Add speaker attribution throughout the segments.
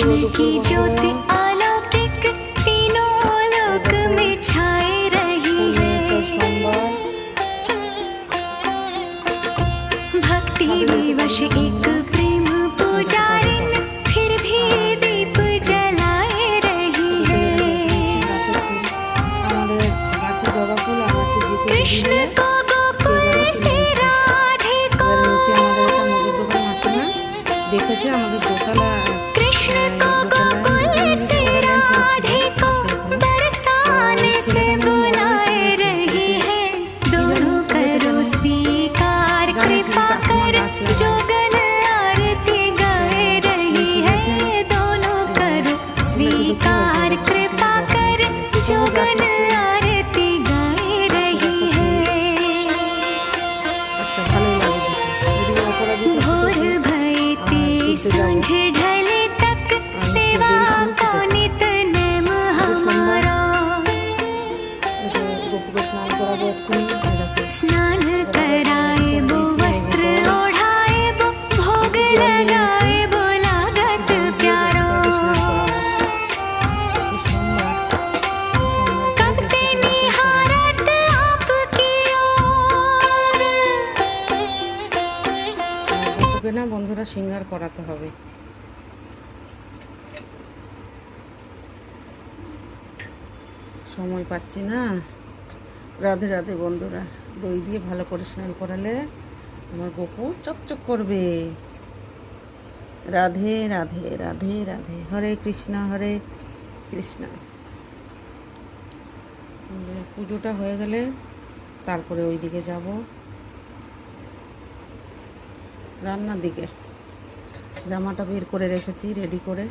Speaker 1: कृष्ण की ज्योति अलौकिक तीनों लोक में छाए रही है। भक्ति विवश एक प्रेम पुजारिन फिर भी दीप जलाए रही है। कृष्ण को गोकुल से राधे को, कृष्ण को गोकुल से राधे को बरसाने से बुलाए रही है। दोनों करो स्वीकार कृपा कर जोगन आरती गाए रही है। दोनों करो स्वीकार कृपा कर जोगन आरती गाए रही है। भोर भये ते सांझ ढले तक सेवा को नित नेम हमारा। स्नान कराए वो वस्त्र ओढ़ाए वो भोग लगाए वो लागत प्यारो। कब ते निहारत आपकी ओर।
Speaker 2: ওকে না বন্ধুরা সিঙ্গার করাতে হবে। সময় পাচ্ছি না। রাধে রাধে বন্ধুরা, দই দিয়ে ভালো করে স্নান করালে আমার গোপু চকচক করবে। রাধে রাধে রাধে রাধে, হরে কৃষ্ণ হরে কৃষ্ণ। পুজোটা হয়ে গেলে তারপরে ওই দিকে যাব, রান্নার দিকে। জামাটা বের করে রেখেছি রেডি করে।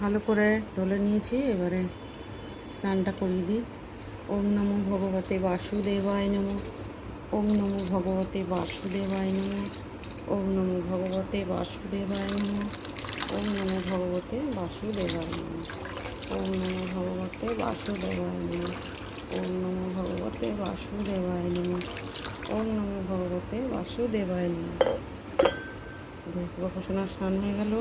Speaker 2: ভালো করে ঢলে নিয়েছি, এবারে স্নানটা করিয়ে দিই। ওম নমো ভগবতে বাসুদেবায় নমঃ। ওম নমো ভগবতে বাসুদেবায় নমঃ। ওম নমো ভগবতে বাসুদেবায় নমঃ। ওম নমো ভগবতে বাসুদেবায় নমঃ। ওম নমো ভগবতে বাসুদেবায় নমঃ। ওম নমো ভগবতে বাসুদেবায় নমঃ। ওম নমো ভগবতে বাসুদেবায় নমঃ। গোপসোনার স্নান হয়ে গেল।